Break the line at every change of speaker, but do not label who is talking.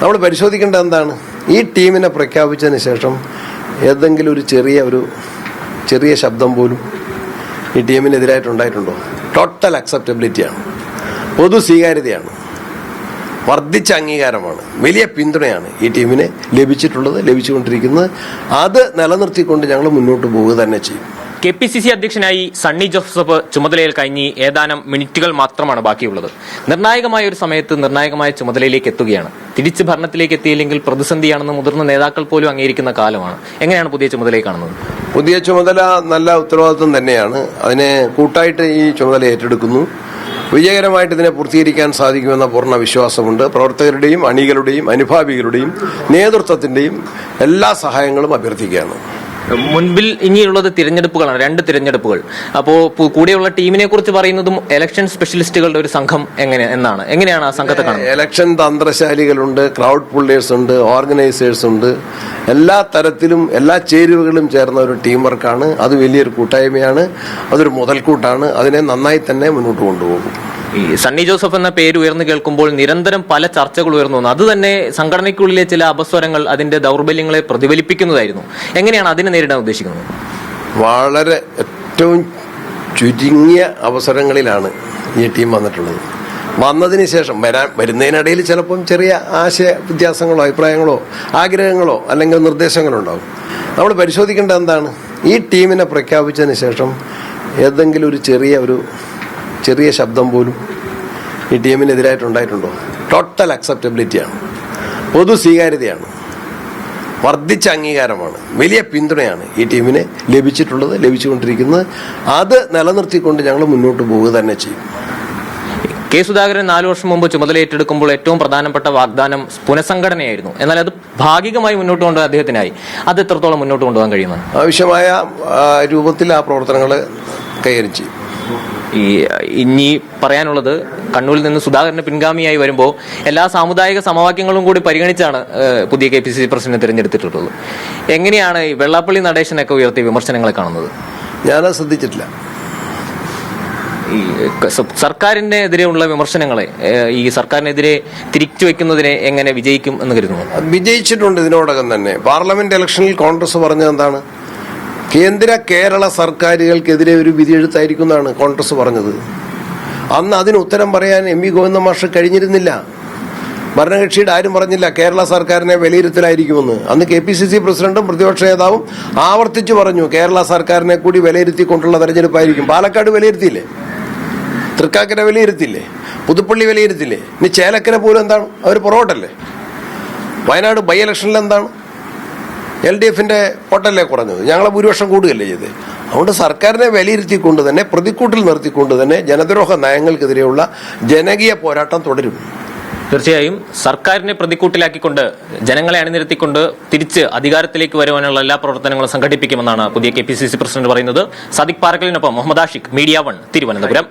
നമ്മൾ പരിശോധിക്കേണ്ടത് എന്താണ്? ഈ ടീമിനെ പ്രഖ്യാപിച്ചതിന് ശേഷം ഏതെങ്കിലും ഒരു ചെറിയ ശബ്ദം പോലും ഈ ടീമിനെതിരായിട്ടുണ്ടായിട്ടുണ്ടോ? ടോട്ടൽ അക്സെപ്റ്റബിലിറ്റിയാണ്, പൊതു സ്വീകാര്യതയാണ്, വർദ്ധിച്ച അംഗീകാരമാണ്, വലിയ പിന്തുണയാണ് ഈ ടീമിനെ ലഭിച്ചുകൊണ്ടിരിക്കുന്നത്. അത് നിലനിർത്തിക്കൊണ്ട് ഞങ്ങൾ മുന്നോട്ട് പോവുക തന്നെ ചെയ്യും.
KPCC അധ്യക്ഷനായി സണ്ണി ജോസഫ് ചുമതലയിൽ കഴിഞ്ഞ് ഏതാനും മിനിറ്റുകൾ മാത്രമാണ് ബാക്കിയുള്ളത്. നിർണായകമായ ഒരു സമയത്ത് നിർണായകമായ ചുമതലയിലേക്ക് എത്തുകയാണ്. തിരിച്ച് ഭരണത്തിലേക്ക് എത്തിയില്ലെങ്കിൽ പ്രതിസന്ധിയാണെന്ന് മുതിർന്ന നേതാക്കൾ പോലും അംഗീകരിക്കുന്ന കാലമാണ്. എങ്ങനെയാണ് പുതിയ ചുമതലയെ കാണുന്നത്?
പുതിയ ചുമതല നല്ല ഉത്തരവാദിത്വം തന്നെയാണ്. അതിനെ കൂട്ടായിട്ട് ഈ ചുമതല ഏറ്റെടുക്കുന്നു. വിജയകരമായിട്ട് ഇതിനെ പൂർത്തീകരിക്കാൻ സാധിക്കുമെന്ന പൂർണ്ണ വിശ്വാസമുണ്ട്. പ്രവർത്തകരുടെയും അണികളുടെയും അനുഭാവികളുടെയും നേതൃത്വത്തിന്റെയും എല്ലാ സഹായങ്ങളും അഭ്യർത്ഥിക്കുകയാണ്.
മുൻപിൽ ഇനിയുള്ളത് തിരഞ്ഞെടുപ്പുകളാണ്, 2 തിരഞ്ഞെടുപ്പുകൾ. അപ്പോൾ കൂടെയുള്ള ടീമിനെ കുറിച്ച് പറയുന്നതും ഇലക്ഷൻ സ്പെഷ്യലിസ്റ്റുകളുടെ ഒരു സംഘം എങ്ങനെയാണ് ആ സംഘത്തെ കാണുന്നത്?
ഇലക്ഷൻ തന്ത്രശാലികളുണ്ട്, ക്രൗഡ് പുള്ളേഴ്സ് ഉണ്ട്, ഓർഗനൈസേഴ്സ് ഉണ്ട്. എല്ലാ തരത്തിലും എല്ലാ ചേരുവകളും ചേർന്ന ഒരു ടീം വർക്കാണ്. അത് വലിയൊരു കൂട്ടായ്മയാണ്, അതൊരു മുതൽക്കൂട്ടാണ്. അതിനെ നന്നായി തന്നെ മുന്നോട്ട് കൊണ്ടുപോകും.
ഈ സണ്ണി ജോസഫ് എന്ന പേര് ഉയർന്നു കേൾക്കുമ്പോൾ നിരന്തരം പല ചർച്ചകൾ ഉയർന്നു വന്നു. അത് തന്നെ സംഘടനയ്ക്കുള്ളിലെ ചില അപസ്വരങ്ങൾ, അതിന്റെ ദൗർബല്യങ്ങളെ പ്രതിഫലിപ്പിക്കുന്നതായിരുന്നു. എങ്ങനെയാണ് അതിനെ നേരിടാൻ ഉദ്ദേശിക്കുന്നത്?
വളരെ ഏറ്റവും ചുരുങ്ങിയ അവസരങ്ങളിലാണ് ഈ ടീം വന്നിട്ടുള്ളത്. വന്നതിന് ശേഷം വരുന്നതിനിടയിൽ ചിലപ്പം ചെറിയ ആശയ വ്യത്യാസങ്ങളോ അഭിപ്രായങ്ങളോ ആഗ്രഹങ്ങളോ അല്ലെങ്കിൽ നിർദ്ദേശങ്ങളോ ഉണ്ടാവും. നമ്മൾ പരിശോധിക്കേണ്ടത് എന്താണ്? ഈ ടീമിനെ പ്രഖ്യാപിച്ചതിന് ശേഷം ഏതെങ്കിലും ഒരു ചെറിയ ശബ്ദം പോലും ഈ ടീമിനെതിരായിട്ടുണ്ടായിട്ടുണ്ടോ? ടോട്ടൽ അക്സെപ്റ്റബിലിറ്റിയാണ്, പൊതു സ്വീകാര്യതയാണ്, വർദ്ധിച്ച അംഗീകാരമാണ്, വലിയ പിന്തുണയാണ് ഈ ടീമിനെ ലഭിച്ചുകൊണ്ടിരിക്കുന്നത്. അത് നിലനിർത്തിക്കൊണ്ട് ഞങ്ങൾ മുന്നോട്ട് പോവുക തന്നെ ചെയ്യും.
കെ സുധാകരൻ 4 വർഷം മുമ്പ് ചുമതല ഏറ്റെടുക്കുമ്പോൾ ഏറ്റവും പ്രധാനപ്പെട്ട വാഗ്ദാനം പുനഃസംഘടനയായിരുന്നു. എന്നാൽ അത് ഭാഗികമായി മുന്നോട്ട് കൊണ്ടുപോകാൻ അദ്ദേഹത്തിനായി. അത് എത്രത്തോളം മുന്നോട്ട് കൊണ്ടുപോകാൻ കഴിയുന്നത്?
ആവശ്യമായ രൂപത്തിൽ ആ പ്രവർത്തനങ്ങൾ കൈകാര്യം ചെയ്യും.
ഇനി പറയാനുള്ളത്, കണ്ണൂരിൽ നിന്ന് സുധാകരന് പിൻഗാമിയായി വരുമ്പോൾ എല്ലാ സാമുദായിക സമവാക്യങ്ങളും കൂടി പരിഗണിച്ചാണ് പുതിയ KPCC പ്രസിഡന്റ് തിരഞ്ഞെടുത്തിട്ടുള്ളത്. എങ്ങനെയാണ് ഈ വെള്ളാപ്പള്ളി നടേശനൊക്കെ ഉയർത്തിയ വിമർശനങ്ങളെ കാണുന്നത്?
ഞാനത് ശ്രദ്ധിച്ചിട്ടില്ല.
ഈ സർക്കാരിനെതിരെയുള്ള വിമർശനങ്ങളെ, ഈ സർക്കാരിനെതിരെ തിരിച്ചു വെക്കുന്നതിനെ എങ്ങനെ വിജയിക്കും എന്ന് കരുതുന്നു?
വിജയിച്ചിട്ടുണ്ട്. ഇതിനോടകം തന്നെ പാർലമെന്റ് ഇലക്ഷനിൽ കോൺഗ്രസ് പറഞ്ഞത് എന്താണ്? കേരള സർക്കാരുകൾക്കെതിരെ ഒരു വിധിയെഴുത്തായിരിക്കും എന്നാണ് കോൺഗ്രസ് പറഞ്ഞത്. അന്ന് അതിന് ഉത്തരം പറയാൻ MV ഗോവിന്ദ മാഷ് കഴിഞ്ഞിരുന്നില്ല. ഭരണകക്ഷിയുടെ ആരും പറഞ്ഞില്ല കേരള സർക്കാരിനെ വിലയിരുത്തലായിരിക്കുമെന്ന്. അന്ന് KPCC പ്രസിഡന്റും പ്രതിപക്ഷ നേതാവും ആവർത്തിച്ചു പറഞ്ഞു കേരള സർക്കാരിനെ കൂടി വിലയിരുത്തിക്കൊണ്ടുള്ള തെരഞ്ഞെടുപ്പായിരിക്കും. പാലക്കാട് വിലയിരുത്തിയില്ലേ? തൃക്കാക്കര വിലയിരുത്തില്ലേ? പുതുപ്പള്ളി വിലയിരുത്തില്ലേ? ഇനി ചേലക്കര പോലും എന്താണ്? അവർ പുറകോട്ടല്ലേ? വയനാട് ബൈ ഇലക്ഷനിൽ എന്താണ്? LDFന്റെ വോട്ടല്ലേ കുറഞ്ഞത്? ഞങ്ങളെ ഭൂരിപക്ഷം കൂടുകയല്ലേ ചെയ്ത്. അതുകൊണ്ട് സർക്കാരിനെ വിലയിരുത്തിക്കൊണ്ട് തന്നെ, പ്രതിക്കൂട്ടിൽ നിർത്തിക്കൊണ്ട് തന്നെ ജനദ്രോഹ നയങ്ങൾക്കെതിരെയുള്ള ജനകീയ പോരാട്ടം തുടരും.
തീർച്ചയായും സർക്കാരിനെ പ്രതിക്കൂട്ടിലാക്കിക്കൊണ്ട് ജനങ്ങളെ അണിനിരത്തിക്കൊണ്ട് തിരിച്ച് അധികാരത്തിലേക്ക് വരുവാനുള്ള എല്ലാ പ്രവർത്തനങ്ങളും സംഘടിപ്പിക്കുമെന്നാണ് പുതിയ KPCC പ്രസിഡന്റ് പറയുന്നത്. സാദിഖ് പാറക്കലിനൊപ്പം മുഹമ്മദ് ആഷിഖ്, മീഡിയ 1, തിരുവനന്തപുരം.